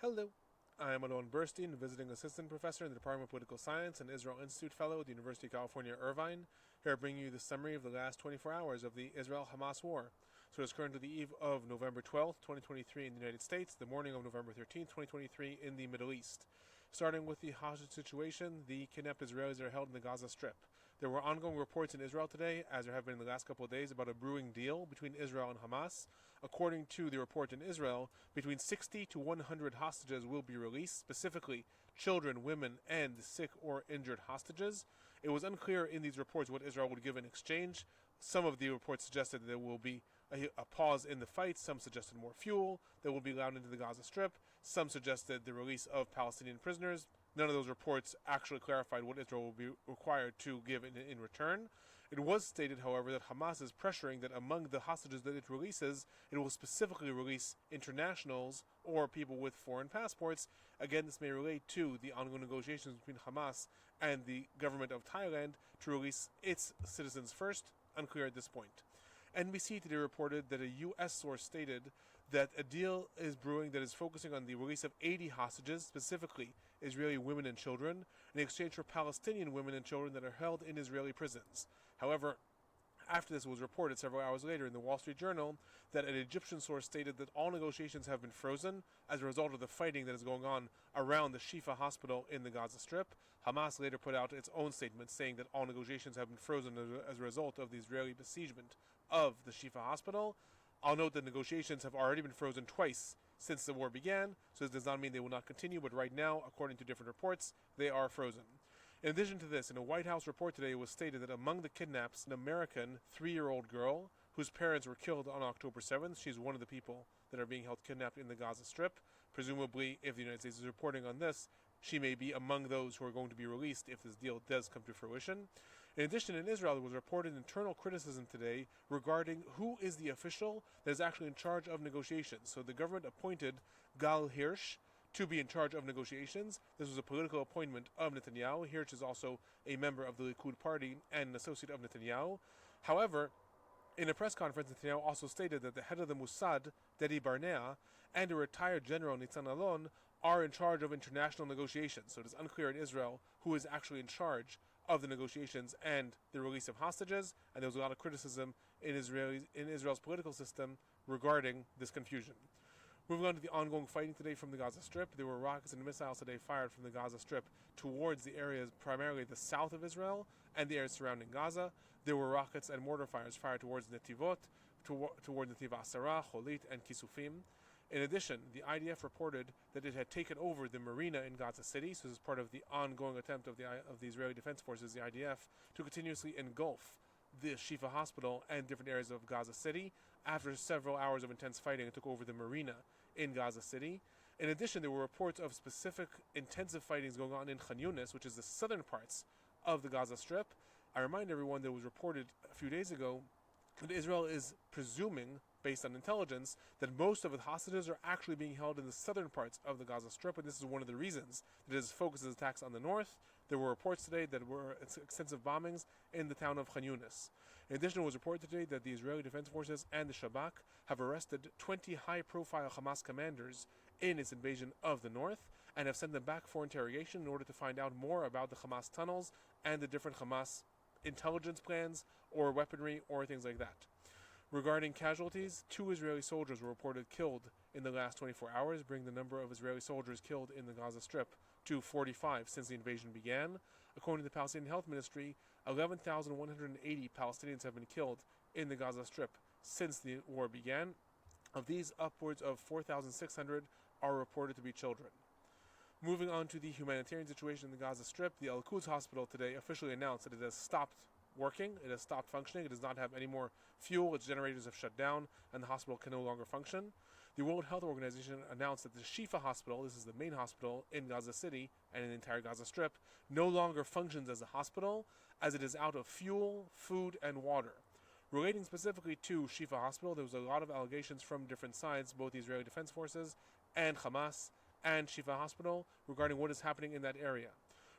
Hello, I am Alon Burstein, visiting assistant professor in the Department of Political Science and Israel Institute fellow at the University of California, Irvine, here bringing you the summary of the last 24 hours of the Israel-Hamas war. So it is currently the eve of November 12th, 2023 in the United States, the morning of November 13th, 2023 in the Middle East. Starting with the hostage situation, the kidnapped Israelis are held in the Gaza Strip. There were ongoing reports in Israel today, as there have been in the last couple of days, about a brewing deal between Israel and Hamas. According to the report in Israel, between 60 to 100 hostages will be released, specifically children, women, and sick or injured hostages. It was unclear in these reports what Israel would give in exchange. Some of the reports suggested there will be a pause in the fight. Some suggested more fuel that will be allowed into the Gaza Strip. Some suggested the release of Palestinian prisoners. None of those reports actually clarified what Israel will be required to give in return. It was stated, however, that Hamas is pressuring that among the hostages that it releases, it will specifically release internationals or people with foreign passports. Again, this may relate to the ongoing negotiations between Hamas and the government of Thailand to release its citizens first. Unclear at this point. NBC today reported that a U.S. source stated that a deal is brewing that is focusing on the release of 80 hostages, specifically Israeli women and children, in exchange for Palestinian women and children that are held in Israeli prisons. However, after this was reported several hours later in the Wall Street Journal that an Egyptian source stated that all negotiations have been frozen as a result of the fighting that is going on around the Shifa hospital in the Gaza Strip. Hamas later put out its own statement saying that all negotiations have been frozen as a result of the Israeli besiegement of the Shifa hospital. I'll note that negotiations have already been frozen twice since the war began, so this does not mean they will not continue, but right now, according to different reports, they are frozen. In addition to this, in a White House report today, it was stated that among the kidnaps, an American 3-year-old girl whose parents were killed on October 7th. She's one of the people that are being held kidnapped in the Gaza Strip. Presumably, if the United States is reporting on this, she may be among those who are going to be released if this deal does come to fruition. In addition, in Israel, there was reported internal criticism today regarding who is the official that is actually in charge of negotiations. So the government appointed Gal Hirsch to be in charge of negotiations. This was a political appointment of Netanyahu. Hirsch is also a member of the Likud party and an associate of Netanyahu. However, in a press conference, Netanyahu also stated that the head of the Mossad, Dedi Barnea, and a retired general, Nitzan Alon, are in charge of international negotiations. So it is unclear in Israel who is actually in charge of the negotiations and the release of hostages, and there was a lot of criticism in Israel's political system regarding this confusion. Moving on to the ongoing fighting today from the Gaza Strip, there were rockets and missiles today fired from the Gaza Strip towards the areas primarily the south of Israel and the areas surrounding Gaza. There were rockets and mortar fires fired towards Netivot, toward Netiv Asara, Cholit, and Kisufim. In addition, the IDF reported that it had taken over the marina in Gaza City, so this is part of the ongoing attempt of the Israeli Defense Forces, the IDF, to continuously engulf the Shifa hospital and different areas of Gaza City. After several hours of intense fighting, it took over the marina in Gaza City. In addition, there were reports of specific intensive fightings going on in Khan Yunis, which is the southern parts of the Gaza Strip. I remind everyone that it was reported a few days ago that Israel is presuming, based on intelligence, that most of the hostages are actually being held in the southern parts of the Gaza Strip, and this is one of the reasons that it focuses attacks on the north. There were reports today that were extensive bombings in the town of Khan Yunis. In addition, it was reported today that the Israeli Defense Forces and the Shabak have arrested 20 high-profile Hamas commanders in its invasion of the north, and have sent them back for interrogation in order to find out more about the Hamas tunnels and the different Hamas intelligence plans or weaponry or things like that. Regarding casualties, 2 Israeli soldiers were reported killed in the last 24 hours, bringing the number of Israeli soldiers killed in the Gaza Strip to 45 since the invasion began. According to the Palestinian Health Ministry, 11,180 Palestinians have been killed in the Gaza Strip since the war began. Of these, upwards of 4,600 are reported to be children. Moving on to the humanitarian situation in the Gaza Strip, the Al-Quds hospital today officially announced that it has stopped working, it has stopped functioning, it does not have any more fuel, its generators have shut down, and the hospital can no longer function. The World Health Organization announced that the Shifa hospital, this is the main hospital in Gaza City and in the entire Gaza Strip, no longer functions as a hospital, as it is out of fuel, food, and water. Relating specifically to Shifa hospital, there was a lot of allegations from different sides, both the Israeli Defense Forces and Hamas and Shifa hospital, regarding what is happening in that area.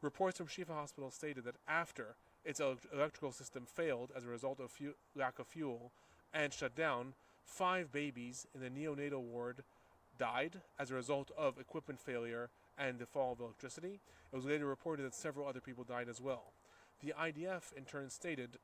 Reports from Shifa hospital stated that after its electrical system failed as a result of lack of fuel and shut down, 5 babies in the neonatal ward died as a result of equipment failure and the fall of electricity. It was later reported that several other people died as well. The IDF in turn stated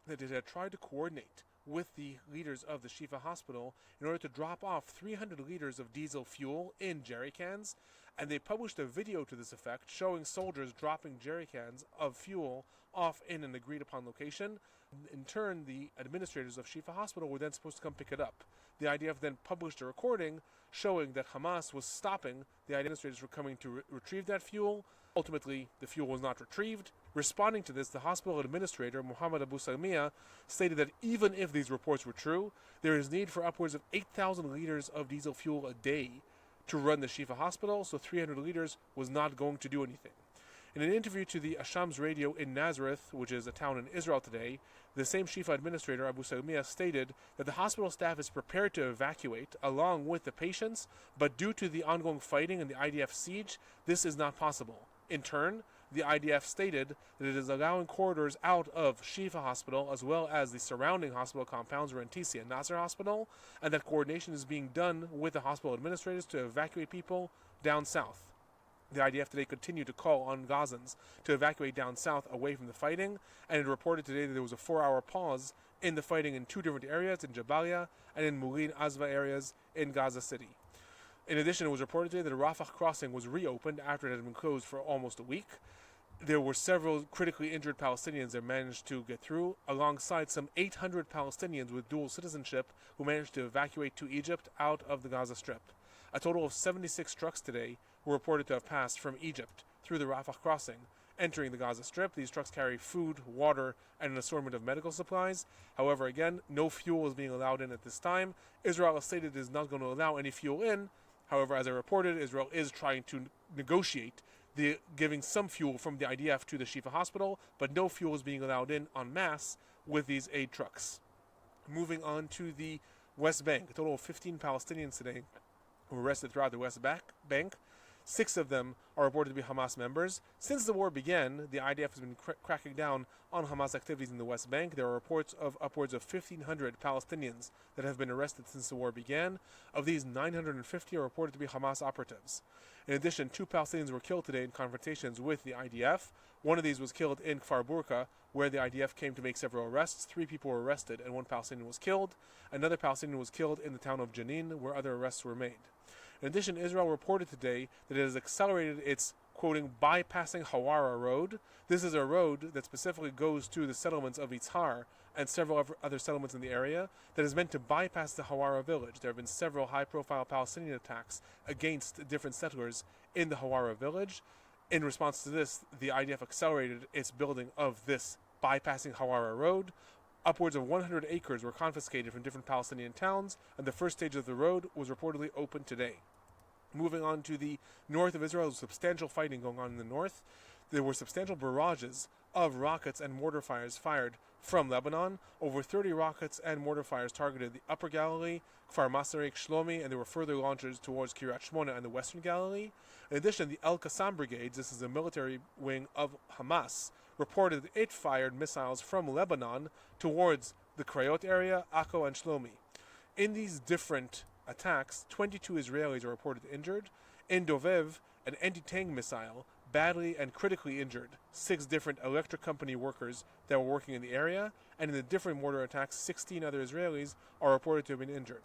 that it had tried to coordinate with the leaders of the Shifa hospital in order to drop off 300 liters of diesel fuel in jerry cans, and they published a video to this effect showing soldiers dropping jerry cans of fuel off in an agreed upon location. In turn, the administrators of Shifa hospital were then supposed to come pick it up. The IDF then published a recording showing that Hamas was stopping the administrators from coming to retrieve that fuel. Ultimately, the fuel was not retrieved. Responding to this, the hospital administrator, Muhammad Abu Salmiya, stated that even if these reports were true, there is need for upwards of 8,000 liters of diesel fuel a day to run the Shifa hospital, so 300 liters was not going to do anything. In an interview to the Ashams radio in Nazareth, which is a town in Israel today, the same Shifa administrator, Abu Salmiya, stated that the hospital staff is prepared to evacuate along with the patients, but due to the ongoing fighting and the IDF siege, this is not possible. In turn, the IDF stated that it is allowing corridors out of Shifa hospital as well as the surrounding hospital compounds, Rantisi and Nasser hospital, and that coordination is being done with the hospital administrators to evacuate people down south. The IDF today continued to call on Gazans to evacuate down south away from the fighting, and it reported today that there was a 4-hour pause in the fighting in two different areas, in Jabalia and in Moulin Azva areas in Gaza City. In addition, it was reported today that the Rafah crossing was reopened after it had been closed for almost a week. There were several critically injured Palestinians that managed to get through, alongside some 800 Palestinians with dual citizenship who managed to evacuate to Egypt out of the Gaza Strip. A total of 76 trucks today were reported to have passed from Egypt through the Rafah crossing, entering the Gaza Strip. These trucks carry food, water, and an assortment of medical supplies. However, again, no fuel is being allowed in at this time. Israel has stated it is not going to allow any fuel in. However, as I reported, Israel is trying to negotiate giving some fuel from the IDF to the Shifa hospital, but no fuel is being allowed in en masse with these aid trucks. Moving on to the West Bank, a total of 15 Palestinians today were arrested throughout the West Bank. 6 of them are reported to be Hamas members. Since the war began, the IDF has been cracking down on Hamas activities in the West Bank. There are reports of upwards of 1,500 Palestinians that have been arrested since the war began. Of these, 950 are reported to be Hamas operatives. In addition, 2 Palestinians were killed today in confrontations with the IDF. One of these was killed in Kfar Burqa, where the IDF came to make several arrests. 3 people were arrested and 1 Palestinian was killed. Another Palestinian was killed in the town of Jenin, where other arrests were made. In addition, Israel reported today that it has accelerated its, quoting, bypassing Hawara road. This is a road that specifically goes to the settlements of Yitzhar and several other settlements in the area that is meant to bypass the Hawara village. There have been several high-profile Palestinian attacks against different settlers in the Hawara village. In response to this, the IDF accelerated its building of this bypassing Hawara road. Upwards of 100 acres were confiscated from different Palestinian towns, and the first stage of the road was reportedly opened today. Moving on to the north of Israel, substantial fighting going on in the north. There were substantial barrages of rockets and mortar fires fired from Lebanon. Over 30 rockets and mortar fires targeted the Upper Galilee, Kfar Masarik, Shlomi, and there were further launches towards Kiryat Shmona and the Western Galilee. In addition, the El Qassam Brigades, this is a military wing of Hamas, reported that it fired missiles from Lebanon towards the Krayot area, Akko, and Shlomi. In these different attacks, 22 Israelis are reported injured. In Dovev, an anti-tank missile badly and critically injured 6 different electric company workers that were working in the area, and in the different mortar attacks, 16 other Israelis are reported to have been injured.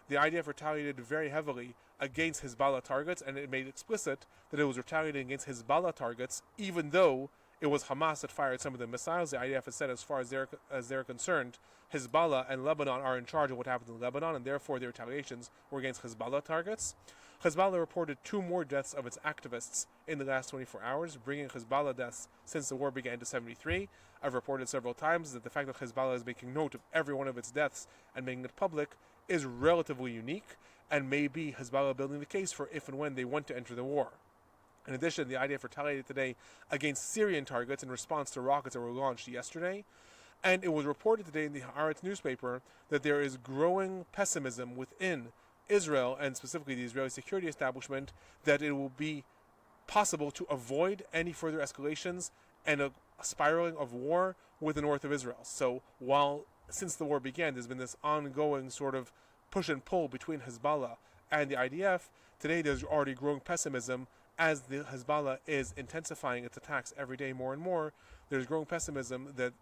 The IDF retaliated very heavily against Hezbollah targets, and it made explicit that it was retaliating against Hezbollah targets, even though it was Hamas that fired some of the missiles. The IDF has said, as far as they're concerned, Hezbollah and Lebanon are in charge of what happened in Lebanon, and therefore their retaliations were against Hezbollah targets. Hezbollah reported 2 more deaths of its activists in the last 24 hours, bringing Hezbollah deaths since the war began to 73. I've reported several times that the fact that Hezbollah is making note of every one of its deaths and making it public is relatively unique, and may be Hezbollah building the case for if and when they want to enter the war. In addition, the IDF retaliated today against Syrian targets in response to rockets that were launched yesterday. And it was reported today in the Haaretz newspaper that there is growing pessimism within Israel, and specifically the Israeli security establishment, that it will be possible to avoid any further escalations and a spiraling of war with the north of Israel. So while since the war began, there's been this ongoing sort of push and pull between Hezbollah and the IDF, today there's already growing pessimism as the Hezbollah is intensifying its attacks every day more and more. There's growing pessimism that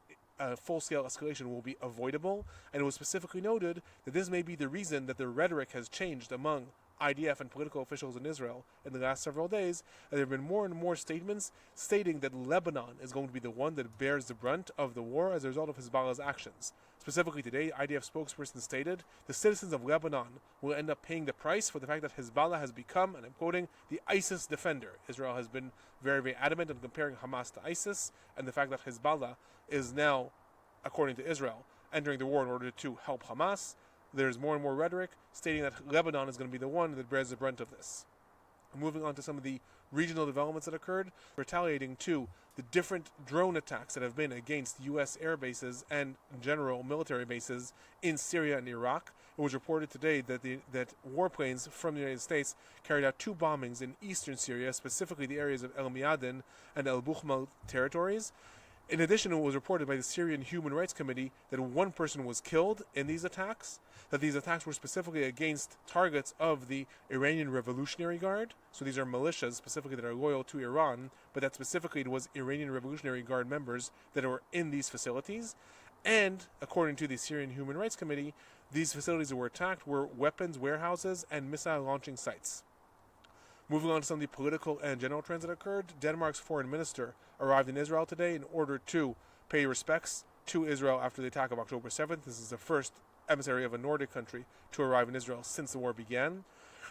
full-scale escalation will be avoidable, and it was specifically noted that this may be the reason that the rhetoric has changed among IDF and political officials in Israel in the last several days, and there have been more and more statements stating that Lebanon is going to be the one that bears the brunt of the war as a result of Hezbollah's actions. Specifically today, IDF spokesperson stated, the citizens of Lebanon will end up paying the price for the fact that Hezbollah has become, and I'm quoting, the ISIS defender. Israel has been very, very adamant in comparing Hamas to ISIS, and the fact that Hezbollah is now, according to Israel, entering the war in order to help Hamas. There's more and more rhetoric stating that Lebanon is going to be the one that bears the brunt of this. Moving on to some of the regional developments that occurred, retaliating to the different drone attacks that have been against U.S. air bases and general military bases in Syria and Iraq. It was reported today that warplanes from the United States carried out 2 bombings in eastern Syria, specifically the areas of El Miadin and El Bukhmal territories. In addition, it was reported by the Syrian Human Rights Committee that 1 person was killed in these attacks, that these attacks were specifically against targets of the Iranian Revolutionary Guard. So these are militias specifically that are loyal to Iran, but that specifically it was Iranian Revolutionary Guard members that were in these facilities. And according to the Syrian Human Rights Committee, these facilities that were attacked were weapons warehouses and missile launching sites. Moving on to some of the political and general trends that occurred, Denmark's foreign minister arrived in Israel today in order to pay respects to Israel after the attack of October 7th. This is the first emissary of a Nordic country to arrive in Israel since the war began.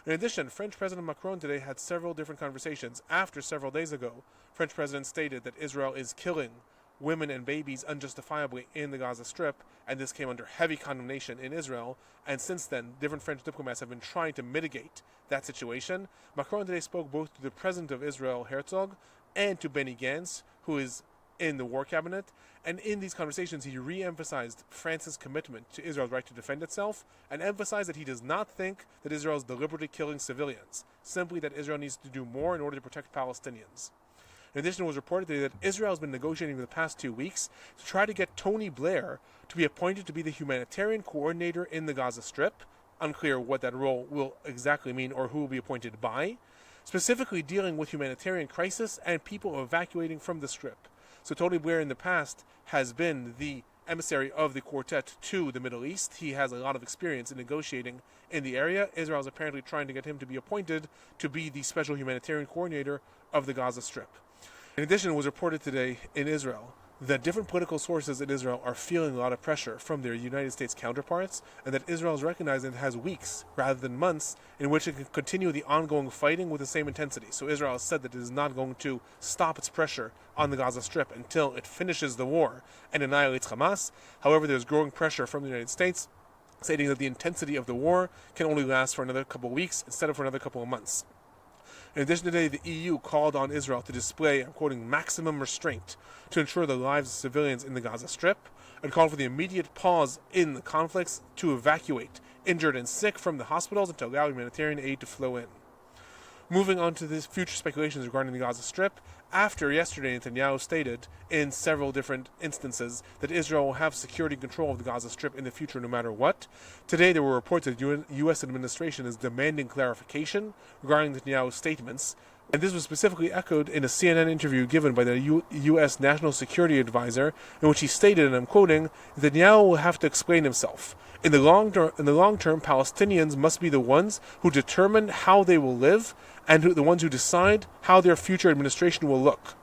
In addition, French President Macron today had several different conversations. After several days ago, French President stated that Israel is killing women and babies unjustifiably in the Gaza Strip, and this came under heavy condemnation in Israel. And since then, different French diplomats have been trying to mitigate that situation. Macron today spoke both to the president of Israel, Herzog, and to Benny Gantz, who is in the war cabinet. And in these conversations, he re-emphasized France's commitment to Israel's right to defend itself, and emphasized that he does not think that Israel is deliberately killing civilians, simply that Israel needs to do more in order to protect Palestinians. In addition, it was reported today that Israel has been negotiating for the past 2 weeks to try to get Tony Blair to be appointed to be the humanitarian coordinator in the Gaza Strip. Unclear what that role will exactly mean or who will be appointed by. Specifically dealing with humanitarian crisis and people evacuating from the Strip. So Tony Blair in the past has been the emissary of the quartet to the Middle East. He has a lot of experience in negotiating in the area. Israel is apparently trying to get him to be appointed to be the special humanitarian coordinator of the Gaza Strip. In addition, it was reported today in Israel that different political sources in Israel are feeling a lot of pressure from their United States counterparts, and that Israel is recognizing it has weeks rather than months in which it can continue the ongoing fighting with the same intensity. So Israel has said that it is not going to stop its pressure on the Gaza Strip until it finishes the war and annihilates Hamas. However, there's growing pressure from the United States stating that the intensity of the war can only last for another couple of weeks instead of for another couple of months. In addition, today the EU called on Israel to display, I'm quoting, maximum restraint to ensure the lives of civilians in the Gaza Strip, and called for the immediate pause in the conflicts to evacuate injured and sick from the hospitals and to allow humanitarian aid to flow in. Moving on to these future speculations regarding the Gaza Strip, after yesterday Netanyahu stated in several different instances that Israel will have security control of the Gaza Strip in the future no matter what, today there were reports that the U.S. administration is demanding clarification regarding Netanyahu's statements, and this was specifically echoed in a CNN interview given by the U.S. National Security Advisor, in which he stated, and I'm quoting, Netanyahu will have to explain himself. In the long term, Palestinians must be the ones who determine how they will live and the ones who decide how their future administration will look.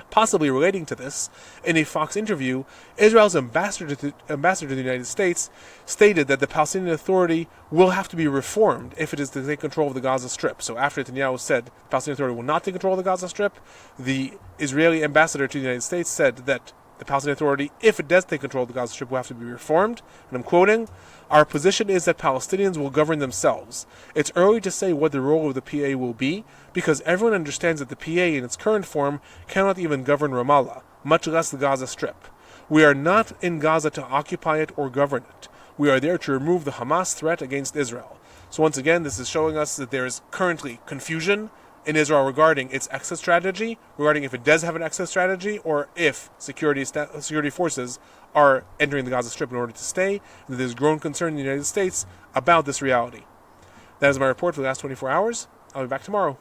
Possibly relating to this, in a Fox interview, Israel's ambassador to the United States stated that the Palestinian Authority will have to be reformed if it is to take control of the Gaza Strip. So after Netanyahu said the Palestinian Authority will not take control of the Gaza Strip, the Israeli ambassador to the United States said that the Palestinian Authority, if it does take control of the Gaza Strip, will have to be reformed. And I'm quoting, "Our position is that Palestinians will govern themselves. It's early to say what the role of the PA will be, because everyone understands that the PA in its current form cannot even govern Ramallah, much less the Gaza Strip. We are not in Gaza to occupy it or govern it. We are there to remove the Hamas threat against Israel." So once again, this is showing us that there is currently confusion in Israel regarding its exit strategy, regarding if it does have an exit strategy, or if security forces are entering the Gaza Strip in order to stay, and there's growing concern in the United States about this reality. That is my report for the last 24 hours. I'll be back tomorrow.